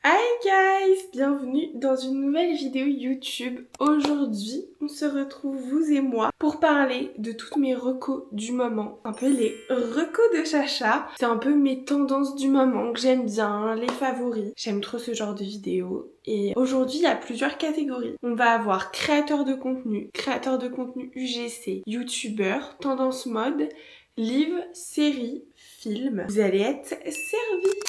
Hi guys, bienvenue dans une nouvelle vidéo YouTube. Aujourd'hui, on se retrouve vous et moi pour parler de toutes mes recos du moment. Un peu les recos de Chacha. C'est un peu mes tendances du moment que j'aime bien, les favoris. J'aime trop ce genre de vidéos. Et aujourd'hui, il y a plusieurs catégories. On va avoir créateur de contenu UGC, youtubeur, tendance mode, livre, série, film. Vous allez être servis.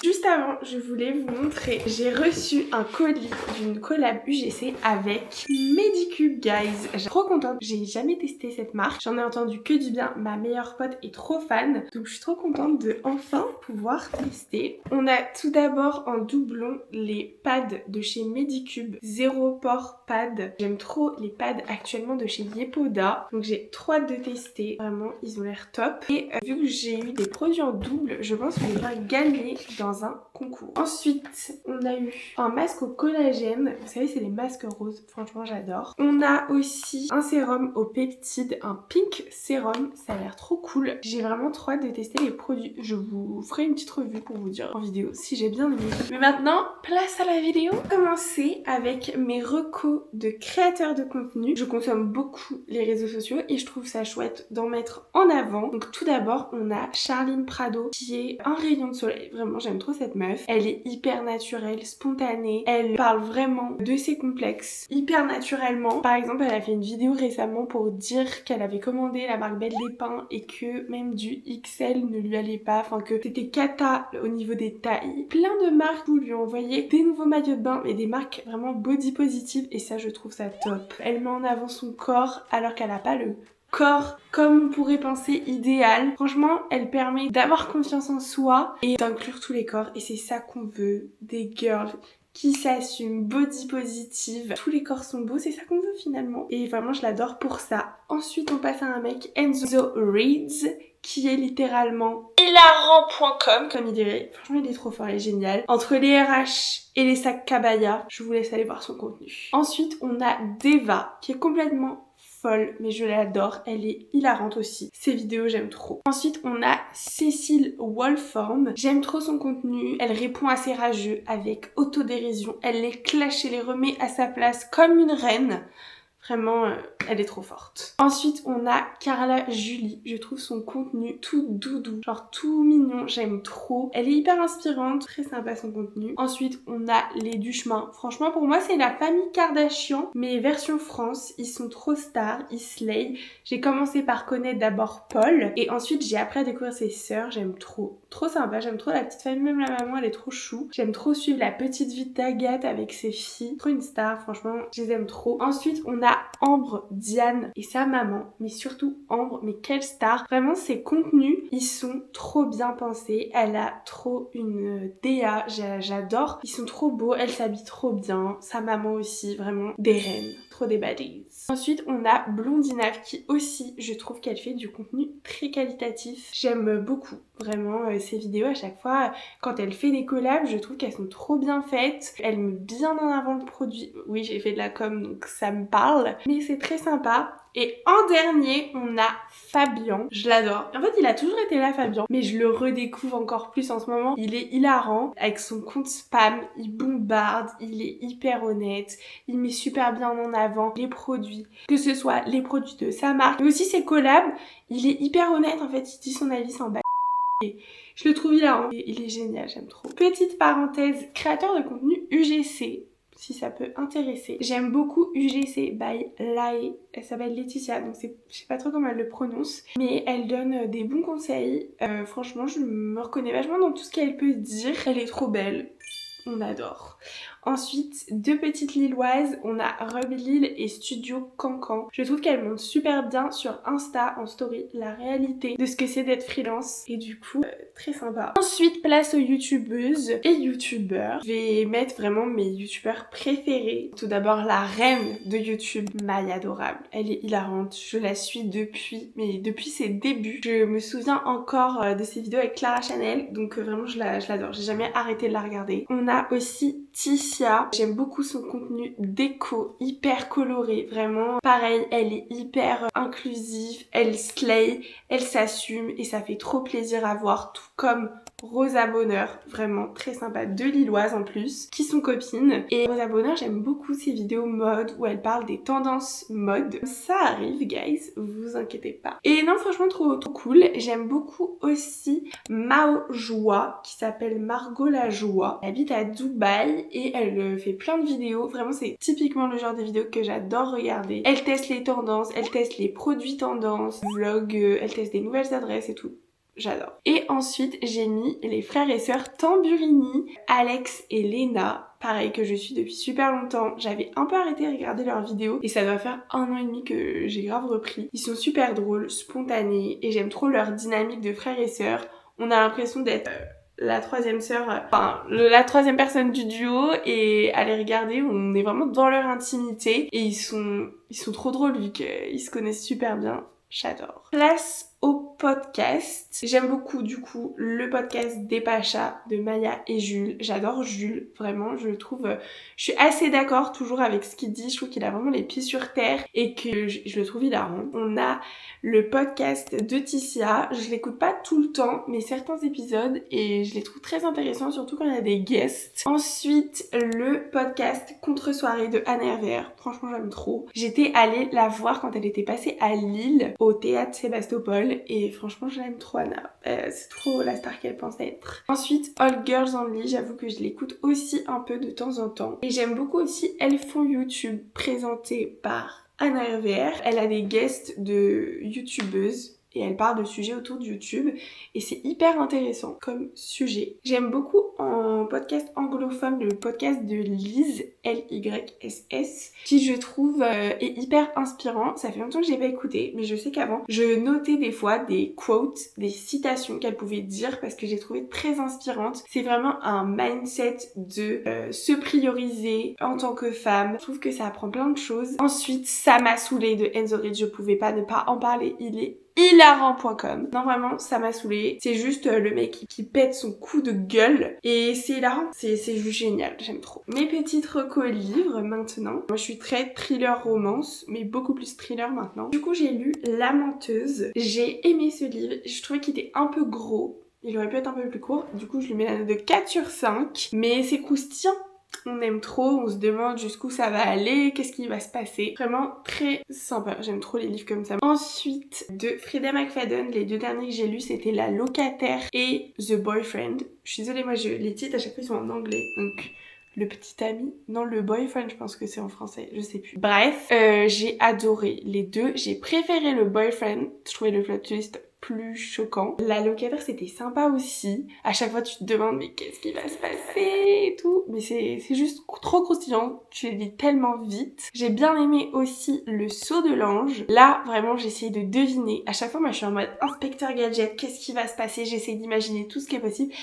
Juste avant, je voulais vous montrer, j'ai reçu un colis d'une collab UGC avec Medicube, guys. Je suis trop contente, j'ai jamais testé cette marque, j'en ai entendu que du bien, ma meilleure pote est trop fan, donc je suis trop contente de enfin pouvoir tester. On a tout d'abord en doublon les pads de chez Medicube, zéro pore pad. J'aime trop les pads actuellement de chez Yepoda, donc j'ai trop hâte de tester, vraiment ils ont l'air top. Et vu que j'ai eu des produits en double, je pense que je vais gagner dans un concours. Ensuite, on a eu un masque au collagène. Vous savez, c'est les masques roses. Franchement, j'adore. On a aussi un sérum au peptide, un pink sérum. Ça a l'air trop cool. J'ai vraiment trop hâte de tester les produits. Je vous ferai une petite revue pour vous dire en vidéo si j'ai bien aimé. Mais maintenant, place à la vidéo. Commencer avec mes recos de créateurs de contenu. Je consomme beaucoup les réseaux sociaux et je trouve ça chouette d'en mettre en avant. Donc tout d'abord, on a Charline Prado qui est un rayon de soleil. Vraiment, j'aime trop cette meuf. Elle est hyper naturelle, spontanée. Elle parle vraiment de ses complexes hyper naturellement. Par exemple, elle a fait une vidéo récemment pour dire qu'elle avait commandé la marque Belle des Pins et que même du XL ne lui allait pas. Enfin, que c'était cata au niveau des tailles. Plein de marques vous lui ont envoyé des nouveaux maillots de bain et des marques vraiment body positive et ça, je trouve ça top. Elle met en avant son corps alors qu'elle a pas le corps comme on pourrait penser idéal. Franchement, elle permet d'avoir confiance en soi et d'inclure tous les corps et c'est ça qu'on veut, des girls qui s'assument, body positive. Tous les corps sont beaux, c'est ça qu'on veut finalement. Et vraiment, je l'adore pour ça. Ensuite, on passe à un mec, Enzo Reads, qui est littéralement hilarant.com, comme il dirait. Franchement, il est trop fort, il est génial. Entre les RH et les sacs Cabaya, je vous laisse aller voir son contenu. Ensuite, on a Deva, qui est complètement folle, mais je l'adore, elle est hilarante aussi. Ses vidéos, j'aime trop. Ensuite, on a Cécile Wolform. J'aime trop son contenu, elle répond à ses rageux avec autodérision. Elle les clash et les remet à sa place comme une reine. Vraiment, elle est trop forte. Ensuite, on a Carla Julie. Je trouve son contenu tout doudou, genre tout mignon, j'aime trop. Elle est hyper inspirante, très sympa son contenu. Ensuite, on a les Duchemin. Franchement, pour moi, c'est la famille Kardashian, mais version France. Ils sont trop stars, ils slay. J'ai commencé par connaître d'abord Paul, et ensuite j'ai appris à découvrir ses sœurs. J'aime trop. Trop sympa, j'aime trop la petite famille, même la maman, elle est trop chou. J'aime trop suivre la petite vie d'Agathe avec ses filles. Trop une star, franchement, je les aime trop. Ensuite, on a Ambre, Diane et sa maman, mais surtout Ambre, mais quelle star. Vraiment, ses contenus, ils sont trop bien pensés. Elle a trop une DA, j'adore. Ils sont trop beaux, elle s'habille trop bien. Sa maman aussi, vraiment des reines. Trop des baddies. Ensuite, on a Blondinave qui aussi, je trouve qu'elle fait du contenu très qualitatif. J'aime beaucoup, vraiment, ses vidéos à chaque fois. Quand elle fait des collabs, je trouve qu'elles sont trop bien faites. Elle met bien en avant le produit. Oui, j'ai fait de la com, donc ça me parle. Mais c'est très sympa. Et en dernier, on a Fabien. Je l'adore. En fait, il a toujours été là, Fabien. Mais je le redécouvre encore plus en ce moment. Il est hilarant. Avec son compte spam, il bombarde. Il est hyper honnête. Il met super bien en avant les produits. Que ce soit les produits de sa marque, mais aussi ses collabs. Il est hyper honnête. En fait, il dit son avis sans bat. Je le trouve hilarant. Il est génial, j'aime trop. Petite parenthèse, créateur de contenu UGC. Si ça peut intéresser. J'aime beaucoup UGC by Lae. Elle s'appelle Laetitia, donc je sais pas trop comment elle le prononce. Mais elle donne des bons conseils. Franchement, je me reconnais vachement dans tout ce qu'elle peut dire. Elle est trop belle. On adore. Ensuite, deux petites lilloises, on a Ruby Lil et Studio Cancan. Je trouve qu'elles montrent super bien sur Insta en story la réalité de ce que c'est d'être freelance et du coup très sympa. Ensuite, place aux youtubeuses et youtubeurs. Je vais mettre vraiment mes youtubeurs préférés. Tout d'abord la reine de YouTube, Maya Adorable. Elle est hilarante, je la suis depuis ses débuts. Je me souviens encore de ses vidéos avec Clara Chanel, donc vraiment je l'adore. J'ai jamais arrêté de la regarder. On a a aussi Ticia. J'aime beaucoup son contenu déco, hyper coloré, vraiment. Pareil, elle est hyper inclusive, elle slay, elle s'assume et ça fait trop plaisir à voir, tout comme Rosa Bonheur, vraiment très sympa, deux Lilloises en plus, qui sont copines. Et Rosa Bonheur, j'aime beaucoup ses vidéos mode où elle parle des tendances mode. Ça arrive, guys, vous inquiétez pas. Et non, franchement, trop cool. J'aime beaucoup aussi Mao Joie, qui s'appelle Margot la Joie. Elle habite à Dubaï et elle fait plein de vidéos. Vraiment, c'est typiquement le genre de vidéos que j'adore regarder. Elle teste les tendances, elle teste les produits tendances, vlog, elle teste des nouvelles adresses et tout. J'adore. Et ensuite, j'ai mis les frères et sœurs Tamburini, Alex et Léna. Pareil, que je suis depuis super longtemps. J'avais un peu arrêté de regarder leurs vidéos et ça doit faire 1 an et demi que j'ai grave repris. Ils sont super drôles, spontanés et j'aime trop leur dynamique de frères et sœurs. On a l'impression d'être la troisième sœur, enfin la troisième personne du duo, et à les regarder, on est vraiment dans leur intimité et ils sont trop drôles vu qu'ils se connaissent super bien. J'adore. Place au podcast. J'aime beaucoup du coup le podcast des Pachas de Maya et Jules. J'adore Jules, vraiment, je le trouve... je suis assez d'accord toujours avec ce qu'il dit, je trouve qu'il a vraiment les pieds sur terre et que je le trouve hilarant. On a le podcast de Ticia, je l'écoute pas tout le temps, mais certains épisodes, et je les trouve très intéressants, surtout quand il y a des guests. Ensuite, le podcast Contre-soirée de Anne Hervère, franchement j'aime trop. J'étais allée la voir quand elle était passée à Lille, au théâtre Sébastopol, et franchement je l'aime trop Anna, c'est trop la star qu'elle pense être. Ensuite All Girls Only, j'avoue que je l'écoute aussi un peu de temps en temps, et j'aime beaucoup aussi Elles font YouTube, présenté par Anna Hervère. Elle a des guests de youtubeuses et elle parle de sujets autour de YouTube et c'est hyper intéressant comme sujet. J'aime beaucoup en podcast anglophone le podcast de Liz, Lyss, qui je trouve est hyper inspirant. Ça fait longtemps que j'ai pas écouté, mais je sais qu'avant je notais des fois des quotes, des citations qu'elle pouvait dire parce que j'ai trouvé très inspirante. C'est vraiment un mindset de se prioriser en tant que femme. Je trouve que ça apprend plein de choses. Ensuite, Ça m'a saoulé de Enzo Ridge, je pouvais pas ne pas en parler, il est hilarant.com. Non vraiment, ça m'a saoulé. C'est juste le mec qui pète son coup de gueule et c'est hilarant. C'est juste génial, j'aime trop. Mes petites recos livres maintenant. Moi je suis très thriller romance, mais beaucoup plus thriller maintenant. Du coup j'ai lu La Menteuse. J'ai aimé ce livre, je trouvais qu'il était un peu gros. Il aurait pu être un peu plus court. Du coup je lui mets la note de 4 sur 5. Mais c'est croustillant. On aime trop, on se demande jusqu'où ça va aller, qu'est-ce qui va se passer. Vraiment très sympa, j'aime trop les livres comme ça. Ensuite, de Freida McFadden, les 2 derniers que j'ai lus c'était La Locataire et The Boyfriend. Je suis désolée, moi les titres à chaque fois ils sont en anglais, donc... Le petit ami, non le boyfriend je pense que c'est en français, je sais plus. Bref, j'ai adoré les deux, j'ai préféré le boyfriend, je trouvais le plot twist plus choquant. La Locataire c'était sympa aussi, à chaque fois tu te demandes mais qu'est-ce qui va se passer et tout, mais c'est juste trop croustillant, tu les lis tellement vite. J'ai bien aimé aussi Le Sceau de l'Ange, là vraiment j'ai essayé de deviner, à chaque fois moi je suis en mode inspecteur gadget, qu'est-ce qui va se passer, j'essaie d'imaginer tout ce qui est possible.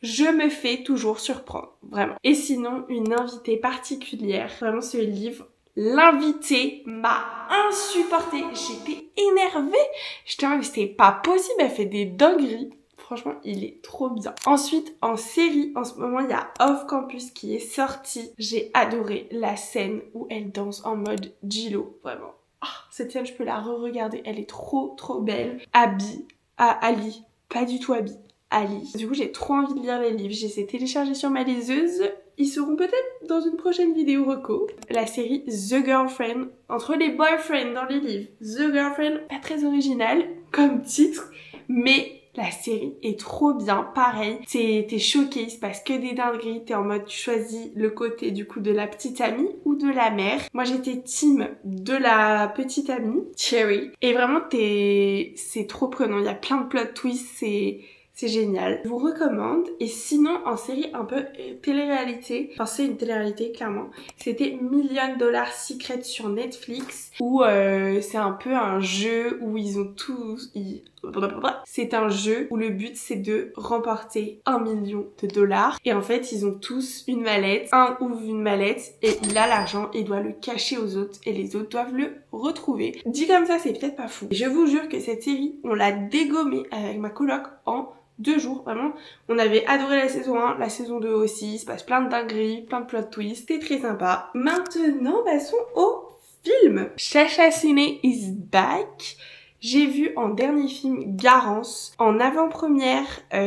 Je me fais toujours surprendre, vraiment. Et sinon, une invitée particulière, vraiment ce livre, l'invitée m'a insupportée, j'étais énervée, j'étais en mode c'était pas possible, elle fait des dingueries. Franchement, il est trop bien. Ensuite, en série, en ce moment, il y a Off Campus qui est sorti. J'ai adoré la scène où elle danse en mode J-Lo, vraiment. Oh, cette scène, je peux la re-regarder, elle est trop belle. Abby, Ali, pas du tout Abby. Ali. Du coup j'ai trop envie de lire les livres, j'ai essayé de télécharger sur ma liseuse, ils seront peut-être dans une prochaine vidéo reco. La série The Girlfriend, entre les boyfriends dans les livres. The Girlfriend, pas très original comme titre, mais la série est trop bien, pareil, t'es choqué, il se passe que des dingueries, t'es en mode tu choisis le côté du coup de la petite amie ou de la mère. Moi j'étais team de la petite amie, Cherry, et vraiment c'est trop prenant, il y a plein de plot twists, c'est génial. Je vous recommande. Et sinon, en série un peu télé-réalité, enfin c'est une télé-réalité clairement, c'était $1 Million Secret sur Netflix, où c'est un peu un jeu où ils ont tous... C'est un jeu où le but c'est de remporter 1 million de dollars. Et en fait, ils ont tous une mallette. Un ouvre une mallette et il a l'argent et doit le cacher aux autres. Et les autres doivent le retrouver. Dit comme ça, c'est peut-être pas fou. Je vous jure que cette série, on l'a dégommée avec ma coloc en 2 jours, vraiment. On avait adoré la saison 1, la saison 2 aussi. Il se passe plein de dingueries, plein de plot twists. C'était très sympa. Maintenant, passons au film. Chacha Ciné is back. J'ai vu en dernier film Garance en avant-première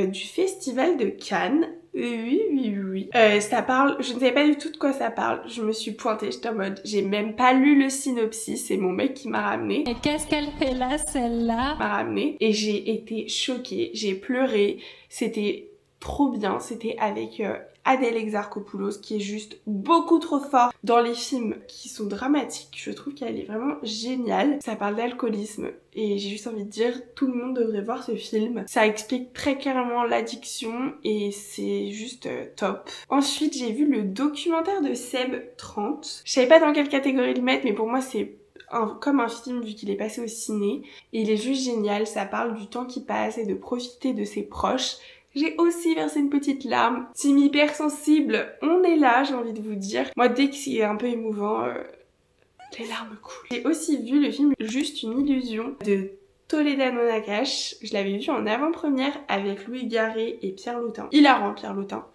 du festival de Cannes. Oui. Ça parle, je ne savais pas du tout de quoi ça parle. Je me suis pointée, j'étais en mode, j'ai même pas lu le synopsis, c'est mon mec qui m'a ramené. Et qu'est-ce qu'elle fait là, celle-là? M'a ramené et j'ai été choquée, j'ai pleuré. C'était trop bien, c'était avec Adèle Exarchopoulos qui est juste beaucoup trop fort dans les films qui sont dramatiques. Je trouve qu'elle est vraiment géniale. Ça parle d'alcoolisme et j'ai juste envie de dire tout le monde devrait voir ce film. Ça explique très clairement l'addiction et c'est juste top. Ensuite j'ai vu le documentaire de Seb 30. Je savais pas dans quelle catégorie le mettre mais pour moi c'est comme un film vu qu'il est passé au ciné et il est juste génial. Ça parle du temps qui passe et de profiter de ses proches. J'ai aussi versé une petite larme. Team hypersensible, on est là, j'ai envie de vous dire. Moi, dès que c'est un peu émouvant, les larmes coulent. J'ai aussi vu le film Juste une illusion de Toledano Nakache. Je l'avais vu en avant-première avec Louis Garré et Pierre Lautin. Hilarant Pierre Lautin,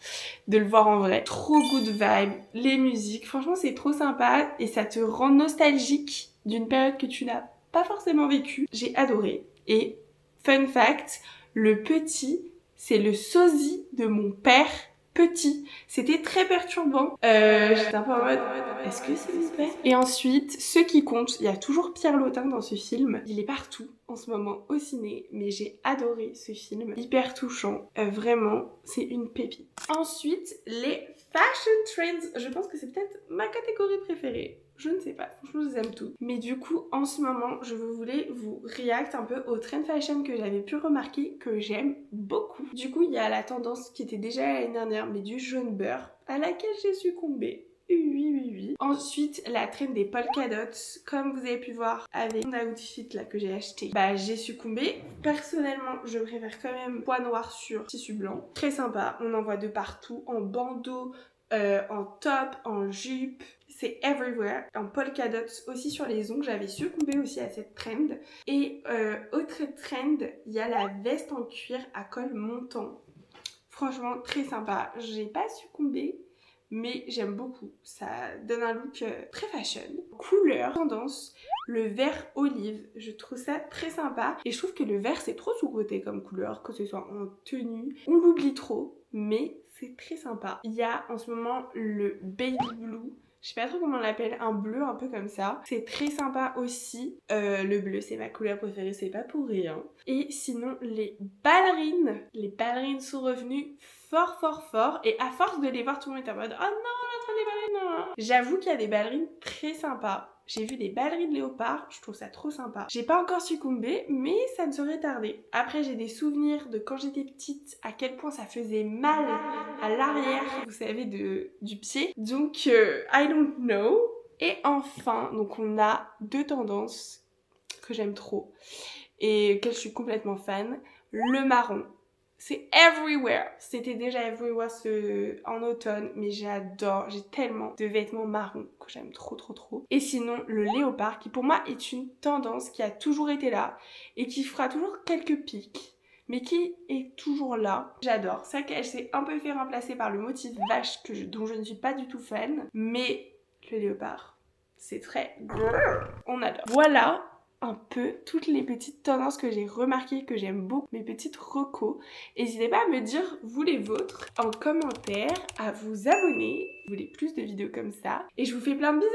de le voir en vrai. Trop good vibe, les musiques, franchement c'est trop sympa et ça te rend nostalgique d'une période que tu n'as pas forcément vécue. J'ai adoré. Et fun fact, le petit, c'est le sosie de mon père petit. C'était très perturbant. J'étais un peu en mode, est-ce que c'est mon père? Et ensuite, ce qui compte, il y a toujours Pierre Lautin dans ce film. Il est partout en ce moment au ciné, mais j'ai adoré ce film. Hyper touchant. Vraiment, c'est une pépite. Ensuite, les fashion trends. Je pense que c'est peut-être ma catégorie préférée. Je ne sais pas, franchement je les aime tous. Mais du coup, en ce moment, je voulais vous react un peu au trend fashion que j'avais pu remarquer, que j'aime beaucoup. Du coup, il y a la tendance qui était déjà l'année dernière, mais du jaune beurre, à laquelle j'ai succombé. Oui. Ensuite, la trend des polka dots, comme vous avez pu voir avec mon outfit là que j'ai acheté, bah j'ai succombé. Personnellement, je préfère quand même pois noir sur tissu blanc. Très sympa, on en voit de partout, en bandeau, en top, en jupe. C'est everywhere. En polka dots aussi sur les ongles. J'avais succombé aussi à cette trend. Et autre trend, il y a la veste en cuir à col montant. Franchement, très sympa. J'ai pas succombé, mais j'aime beaucoup. Ça donne un look très fashion. Couleur, tendance, le vert olive. Je trouve ça très sympa. Et je trouve que le vert, c'est trop sous-coté comme couleur, que ce soit en tenue. On l'oublie trop, mais c'est très sympa. Il y a en ce moment le baby blue. Je sais pas trop comment on l'appelle, un bleu un peu comme ça. C'est très sympa aussi. Le bleu, c'est ma couleur préférée, c'est pas pour rien. Et sinon, les ballerines sont revenues fort. Et à force de les voir, tout le monde est en mode « Oh non, l'entrée des ballerines, non !» J'avoue qu'il y a des ballerines très sympas. J'ai vu des ballerines léopard, je trouve ça trop sympa. J'ai pas encore succombé, mais ça ne saurait tarder. Après, j'ai des souvenirs de quand j'étais petite, à quel point ça faisait mal à l'arrière, vous savez, du pied. Donc, I don't know. Et enfin, donc on a 2 tendances que j'aime trop et auxquelles je suis complètement fan. Le marron. C'est everywhere. C'était déjà everywhere en automne, mais j'adore. J'ai tellement de vêtements marrons que j'aime trop. Et sinon, le léopard, qui pour moi est une tendance qui a toujours été là et qui fera toujours quelques pics, mais qui est toujours là. J'adore. C'est vrai qu'elle s'est un peu fait remplacer par le motif vache dont je ne suis pas du tout fan, mais le léopard, c'est très... On adore. Voilà un peu toutes les petites tendances que j'ai remarquées, que j'aime beaucoup, mes petites recos. N'hésitez pas à me dire, vous les vôtres, en commentaire, à vous abonner, si vous voulez plus de vidéos comme ça. Et je vous fais plein de bisous.